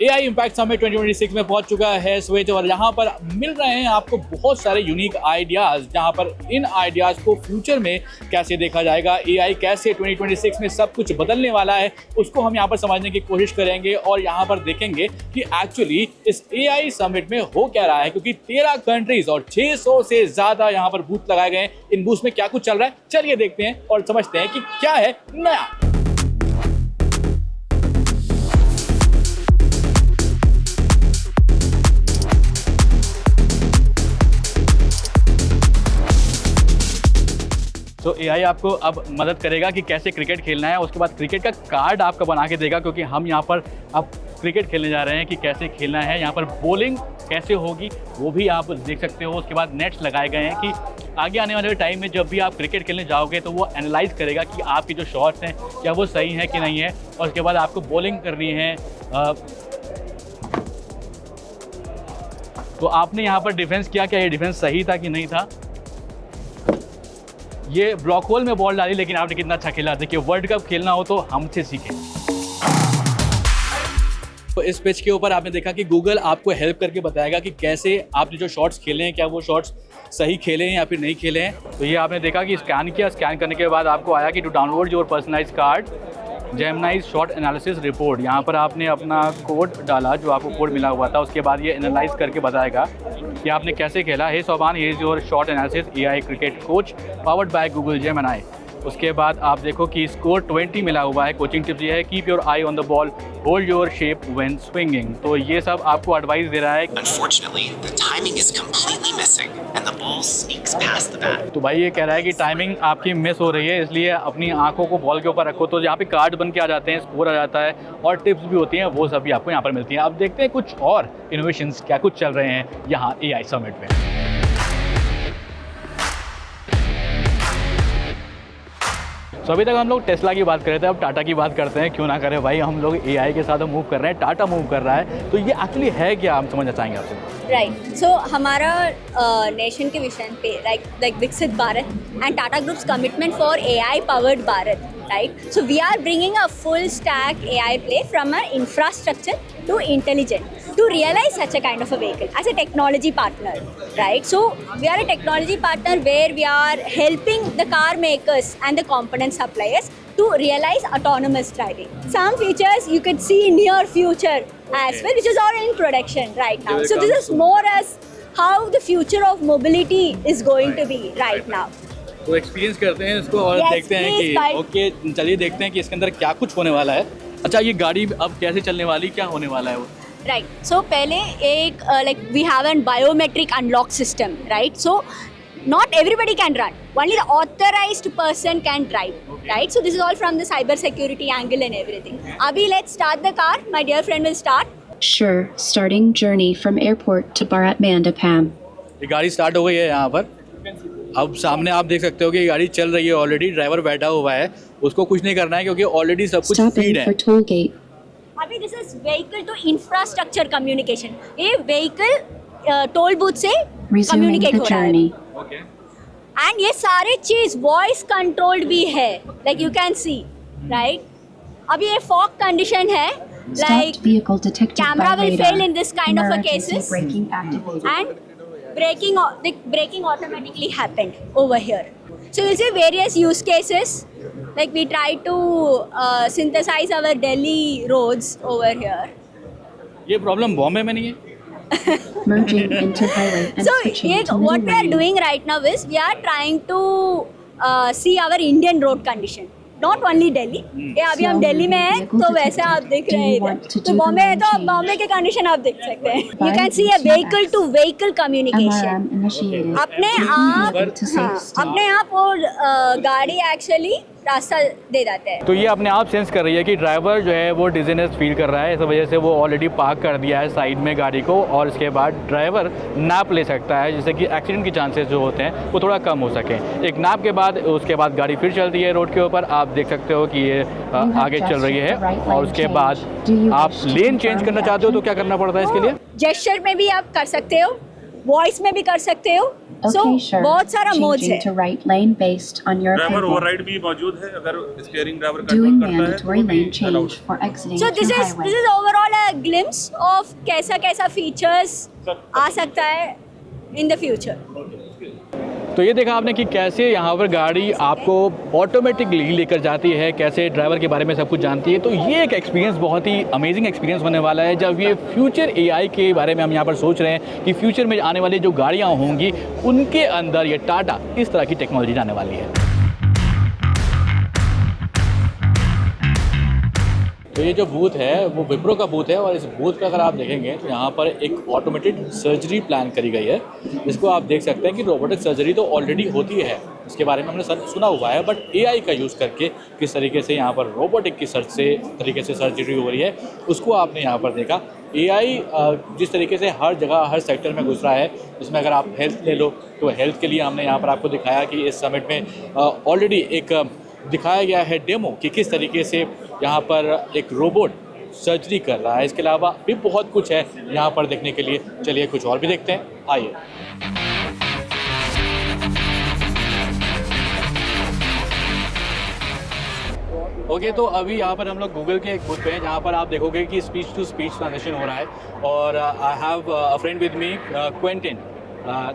AI impact summit 2026 में पहुंच चुका है स्विच और यहाँ पर मिल रहे हैं आपको बहुत सारे यूनिक आइडियाज़, जहाँ पर इन आइडियाज़ को फ्यूचर में कैसे देखा जाएगा, AI कैसे 2026 में सब कुछ बदलने वाला है, उसको हम यहाँ पर समझने की कोशिश करेंगे और यहाँ पर देखेंगे कि एक्चुअली इस AI समिट में हो क्या रहा है, क्योंकि 13 कंट्रीज और 600 से ज़्यादा यहाँ पर बूथ लगाए गए हैं। इन बूथ में क्या कुछ चल रहा है, चलिए देखते हैं और समझते हैं कि क्या है नया। तो AI आपको अब मदद करेगा कि कैसे क्रिकेट खेलना है, उसके बाद क्रिकेट का कार्ड आपका बना के देगा, क्योंकि हम यहाँ पर अब क्रिकेट खेलने जा रहे हैं कि कैसे खेलना है, यहाँ पर बॉलिंग कैसे होगी वो भी आप देख सकते हो। उसके बाद नेट्स लगाए गए हैं कि आगे आने वाले टाइम में जब भी आप क्रिकेट खेलने जाओगे तो वो एनालाइज करेगा कि आपकी जो शॉट्स हैं क्या वो सही है कि नहीं है, और उसके बाद आपको बॉलिंग करनी है। तो आपने यहाँ पर डिफेंस किया, क्या ये डिफेंस सही था कि नहीं था? ये ब्लॉक होल में बॉल डाली, लेकिन आपने कितना अच्छा खेला। देखिए, वर्ल्ड कप खेलना हो तो हमसे सीखें। तो इस पिच के ऊपर आपने देखा कि गूगल आपको हेल्प करके बताएगा कि कैसे आपने जो शॉट्स खेले हैं क्या वो शॉट्स सही खेले हैं या फिर नहीं खेले हैं। तो ये आपने देखा कि स्कैन किया, स्कैन करने के बाद आपको आया कि to download your personalise card Gemini shot analysis report. यहाँ पर आपने अपना कोड डाला, जो आपको कोड मिला हुआ था, उसके बाद ये एनालाइज करके बताएगा कि आपने कैसे खेला। Hey Soban, he is your shot analysis AI cricket coach powered by Google Gemini. उसके बाद आप देखो कि स्कोर 20 मिला हुआ है। कोचिंग टिप्स ये है, keep your I on the ball, hold your shape when swinging. तो ये सब आपको एडवाइस दे रहा है। Unfortunately, the timing is completely missing and the ball sneaks past the bat. तो भाई ये कह रहा है कि टाइमिंग आपकी मिस हो रही है, इसलिए अपनी आंखों को बॉल के ऊपर रखो। तो यहाँ पे कार्ड बन के आ जाते हैं, स्कोर आ जाता है और टिप्स भी होती हैं, वो सभी आपको यहाँ पर मिलती हैं। अब देखते हैं कुछ और इनोवेशंस क्या कुछ चल रहे हैं यहाँ AI समिट में। तो अभी तक हम लोग टेस्ला की बात कर रहे थे, अब टाटा की बात करते हैं। क्यों ना करें भाई, हम लोग AI के साथ मूव कर रहे हैं, टाटा मूव कर रहा है। तो ये एक्चुअली है क्या, हम समझना चाहेंगे आपसे। राइट, सो हमारा नेशन के विजन पे लाइक विकसित Bharat and Tata groups commitment for AI powered Bharat, right? So we are bringing a full stack AI play from our infrastructure to intelligent to realize such a kind of a vehicle as a technology partner, right? So we are a technology partner where we are helping the car makers and the component suppliers to realize autonomous driving. Some features you could see in near future as well, which is all in production right now. So this is more as how the future of mobility is going to be right now. तो experience करते हैं इसको और देखते हैं कि okay, चलिए देखते हैं कि इसके अंदर क्या कुछ होने वाला है। अच्छा, ये गाड़ी अब कैसे चलने वाली, क्या होने वाला है वो? राइट, सो पहले एक like we have an biometric unlock system, right? So not everybody can run, only the authorized person can drive, right? So this is all from the cyber security angle and everything. Abhi, let's start the car. My dear friend will start. Sure, starting journey from airport to Bharat Mandapam. ये गाड़ी start हो गई है यहाँ पर। अब सामने आप देख सकते हो कि गाड़ी चल रही है ऑलरेडी, ड्राइवर बैठा हुआ है, उसको कुछ नहीं करना है क्योंकि ऑलरेडी सब कुछ फीड है। for toll gate. अभी this is vehicle to infrastructure communication. ये व्हीकल टोल बूथ से Resuming कम्युनिकेट the हो रहा है journey. ओके, एंड ये सारे चीज वॉइस कंट्रोल्ड भी है, like you can see, right? अभी ये फॉग कंडीशन है, like Stopped vehicle detected camera by will radar. fail in this kind of a Emergency cases. braking activated. and braking automatically happened over here. So you'll see various use cases, like we try to synthesize our Delhi roads over here. ये problem Bombay में नहीं है? Merging into highway and So switching to middle what we are lane. doing right now is we are trying to see our Indian road condition, not only Delhi. ये अभी हम दिल्ली में हैं तो वैसे आप देख रहे हैं इधर, तो बॉम्बे है तो बॉम्बे के कंडीशन आप देख सकते हैं। You can see a vehicle to vehicle communication. MRM initiated. अपने आप वो गाड़ी एक्चुअली रास्ता दे जाते हैं। तो ये अपने आप सेंस कर रही है कि ड्राइवर जो है वो डिजीनेस फील कर रहा है, इस वजह से वो ऑलरेडी पार्क कर दिया है साइड में गाड़ी को, और इसके बाद ड्राइवर नैप ले सकता है, जिससे कि एक्सीडेंट के चांसेस जो होते हैं वो थोड़ा कम हो सकें। एक नैप के बाद उसके बाद गाड़ी फिर चलती है रोड के ऊपर, आप देख सकते हो कि ये आगे चल रही है, और उसके बाद आप लेन चेंज करना चाहते हो तो क्या करना पड़ता है इसके लिए? जेस्चर में भी आप कर सकते हो, वॉइस में भी कर सकते हो, So Okay, sure. बहुत सारा modes Changing है. to right lane based on your driver approval. Override भी मौजूद है अगर स्टीयरिंग ड्राइवर Doing कंट्रोल करता है mandatory तो भी lane change allowed for exiting So to this highway. is overall a glimpse of कैसा features आ सकता है in the future. तो ये देखा आपने कि कैसे यहाँ पर गाड़ी आपको ऑटोमेटिकली लेकर जाती है, कैसे ड्राइवर के बारे में सब कुछ जानती है। तो ये एक एक्सपीरियंस बहुत ही अमेजिंग एक्सपीरियंस होने वाला है जब ये फ्यूचर एआई के बारे में हम यहाँ पर सोच रहे हैं कि फ्यूचर में आने वाली जो गाड़ियाँ होंगी उनके अंदर ये टाटा इस तरह की टेक्नोलॉजी आने वाली है। तो ये जो बूथ है वो विप्रो का बूथ है और इस बूथ पे अगर आप देखेंगे तो यहाँ पर एक ऑटोमेटेड सर्जरी प्लान करी गई है, जिसको आप देख सकते हैं कि रोबोटिक सर्जरी तो ऑलरेडी होती है, इसके बारे में हमने सुना हुआ है, बट एआई का यूज़ करके किस तरीके से यहाँ पर रोबोटिक की तरीके से सर्जरी हो रही है उसको आपने यहाँ पर देखा। एआई जिस तरीके से हर जगह हर सेक्टर में घुस रहा है, इसमें अगर आप हेल्थ ले लो तो हेल्थ के लिए हमने यहाँ पर आपको दिखाया कि इस समिट में ऑलरेडी एक दिखाया गया है डेमो कि किस तरीके से यहाँ पर एक रोबोट सर्जरी कर रहा है। इसके अलावा भी बहुत कुछ है यहाँ पर देखने के लिए। चलिए कुछ और भी देखते हैं, आइए। ओके तो अभी यहाँ पर हम लोग गूगल के एक बूथ पे हैं जहाँ पर आप देखोगे कि स्पीच टू स्पीच ट्रांजेक्शन हो रहा है और I have a friend with me Quentin.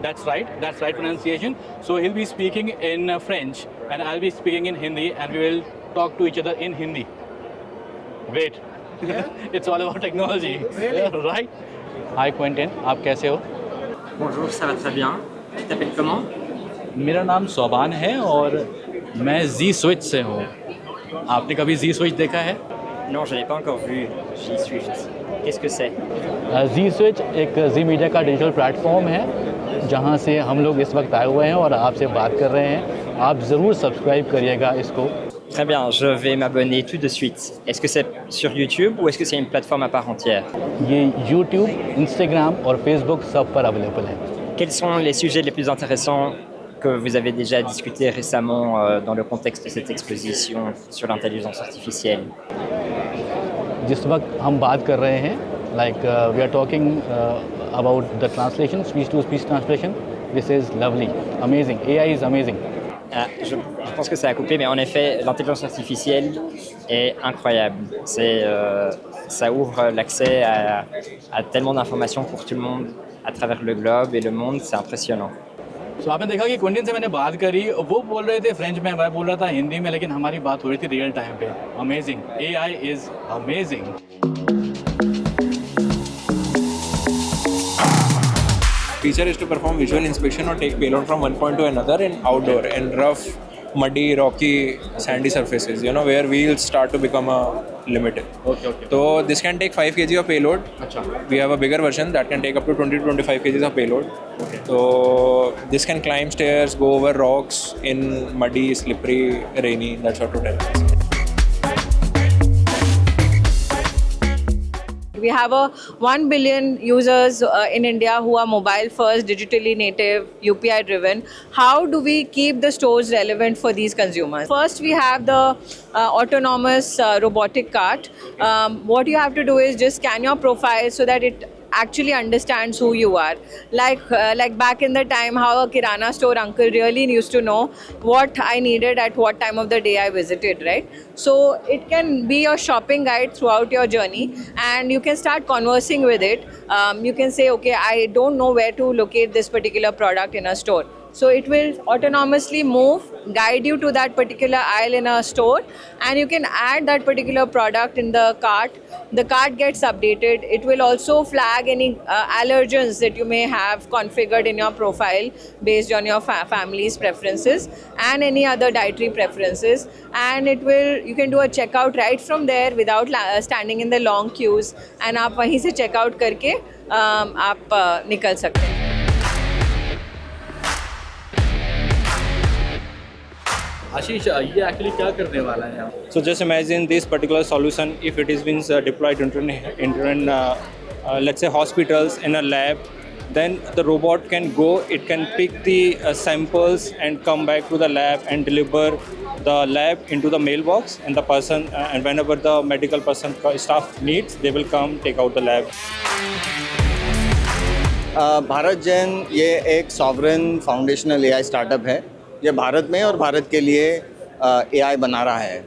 That's right pronunciation. So he'll be speaking in French and I'll be speaking in Hindi and we will talk to each other in Hindi. Great. It's all about technology. Really? Right? Hi Quentin, आप कैसे हो? Bonjour, ça va très bien. Tu t'appelles comment? मेरा नाम सोबान है और मैं जी switch से हूँ। आपने कभी जी स्विच देखा है? Non, je n'ai pas encore vu G-Swift. Qu'est-ce que c'est? जी स्विच एक जी मीडिया का डिजिटल प्लेटफॉर्म है जहाँ से हम लोग इस वक्त आए हुए हैं और आपसे बात कर रहे हैं। आप ज़रूर सब्सक्राइब करिएगा इसको। Très bien, je vais m'abonner tout de suite. Est-ce que c'est sur YouTube ou est-ce que c'est une plateforme à part entière? ये YouTube, Instagram और Facebook सब पर अवेलेबल है। Quels sont les sujets les plus intéressants que vous avez déjà discutés récemment dans le contexte de cette exposition sur l'intelligence artificielle? जिस वक्त हम बात कर रहे हैं like we are talking about the translation, speech to speech translation. This is lovely, amazing. AI is amazing. Je pense que ça a coupé, mais en effet, l'intelligence artificielle est incroyable. Ça ouvre l'accès à tellement d'informations pour tout le monde à travers le globe et le monde, c'est impressionnant. तो आपने देखा कि Quinton से मैंने बात करी, वो बोल रहे थे फ्रेंच में, मैं बोल रहा था हिंदी में, लेकिन हमारी बात हो रही थी रियल टाइम पे। Amazing, AI is amazing. Feature is to perform visual inspection or take payload from one point to another in outdoor and rough, muddy, rocky, sandy surfaces, where wheels start to become limited. Okay. So this can take 5 kg of payload. अच्छा। We have a bigger version that can take up to 20 to 25 kg of payload. Okay. So this can climb stairs, go over rocks in muddy, slippery, rainy, that sort of terrain. We have 1 billion users in India who are mobile first, digitally native, UPI driven. How do we keep the stores relevant for these consumers? First, we have the autonomous robotic cart. What you have to do is just scan your profile so that it actually understands who you are. Like back in the time, how a kirana store uncle really used to know what I needed at what time of the day I visited, right? So it can be your shopping guide throughout your journey, and you can start conversing with it. You can say, okay, I don't know where to locate this particular product in a store. So it will autonomously move, guide you to that particular aisle in a store, and you can add that particular product in the cart. The cart gets updated. It will also flag any allergens that you may have configured in your profile based on your family's preferences and any other dietary preferences. And you can do a checkout right from there without standing in the long queues. And आप वहीं से checkout करके आप निकल सकते हैं. आशीष, ये actually क्या करने वाला है यहाँ? So just imagine this particular solution if it is being deployed into let's say hospitals in a lab, then the robot can go, it can pick the samples and come back to the lab and deliver the lab into the mailbox, and the person and whenever the medical person staff needs, they will come take out the lab. Bharat Jain ये एक sovereign foundational AI startup है। ये भारत में और भारत के लिए AI बना रहा है।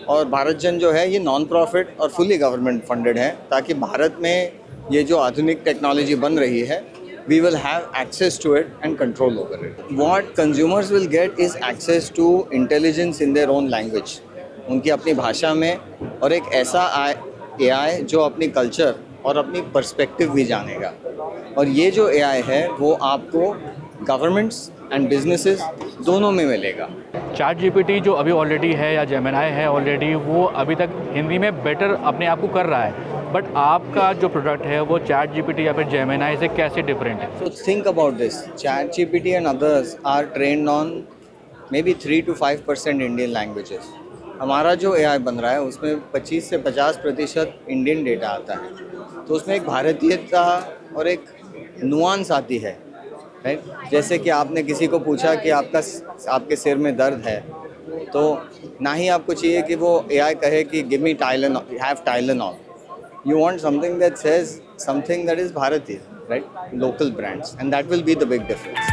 और भारत जैन जो है ये नॉन प्रॉफिट और फुली गवर्नमेंट फंडेड है, ताकि भारत में ये जो आधुनिक टेक्नोलॉजी बन रही है, we will have access to it and control over it. What consumers will get is access to intelligence in their own language. उनकी अपनी भाषा में, और एक ऐसा AI जो अपनी कल्चर और अपनी पर्सपेक्टिव भी जानेगा। और ये जो AI है वो आपको गवर्नमेंट्स एंड बिजनेसेस दोनों में मिलेगा। चैट जीपीटी जो अभी ऑलरेडी है या जेमिनाई है ऑलरेडी, वो अभी तक हिंदी में बेटर अपने आप को कर रहा है, बट आपका जो प्रोडक्ट है वो चैट जीपीटी या फिर जेमिनाई से कैसे डिफरेंट है? So think about this. ChatGPT and others are trained on maybe 3 to 5% Indian languages. हमारा जो AI बन रहा है उसमें 25 से 50% इंडियन डेटा आता है, तो उसमें एक भारतीयता और एक नुआंस आती है, राइट? जैसे कि आपने किसी को पूछा कि आपके सिर में दर्द है, तो ना ही आपको चाहिए कि वो AI कहे कि give me Tylenol. You want something that says something that is Bharati, right? Local brands, and that will be the big difference.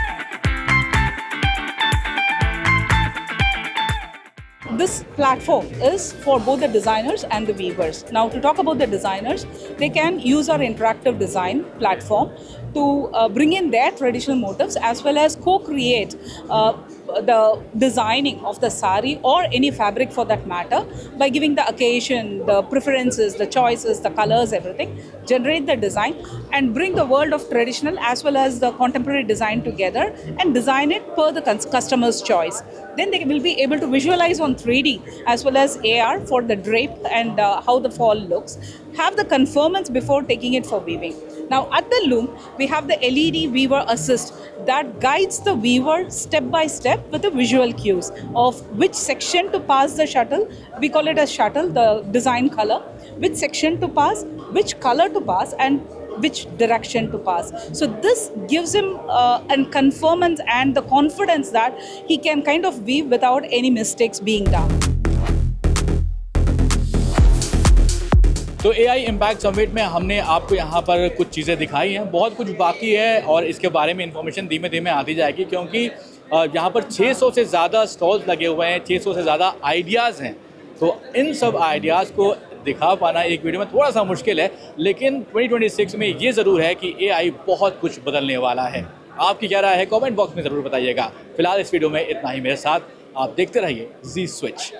This platform is for both the designers and the weavers. Now, to talk about the designers, they can use our interactive design platform to bring in their traditional motifs as well as co-create the designing of the sari or any fabric for that matter, by giving the occasion, the preferences, the choices, the colors, everything, generate the design and bring the world of traditional as well as the contemporary design together and design it per the customer's choice. Then they will be able to visualize on 3D as well as AR for the drape and how the fall looks, have the conformance before taking it for weaving. Now at the loom, we have the LED Weaver Assist that guides the weaver step by step with the visual cues of which section to pass the shuttle. We call it as shuttle, the design color, which section to pass, which color to pass, and which direction to pass. So this gives him a conformance and the confidence that he can kind of weave without any mistakes being done. तो AI impact summit में हमने आपको यहाँ पर कुछ चीज़ें दिखाई हैं, बहुत कुछ बाकी है और इसके बारे में इंफॉर्मेशन धीमे धीमे आती जाएगी, क्योंकि यहाँ पर 600 से ज़्यादा स्टॉल्स लगे हुए हैं, 600 से ज़्यादा आइडियाज़ हैं। तो इन सब आइडियाज़ को दिखा पाना एक वीडियो में थोड़ा सा मुश्किल है, लेकिन 2026 में ये ज़रूर है कि AI बहुत कुछ बदलने वाला है। आपकी क्या राय है कमेंट बॉक्स में ज़रूर बताइएगा। फिलहाल इस वीडियो में इतना ही। मेरे साथ आप देखते रहिए जी स्विच।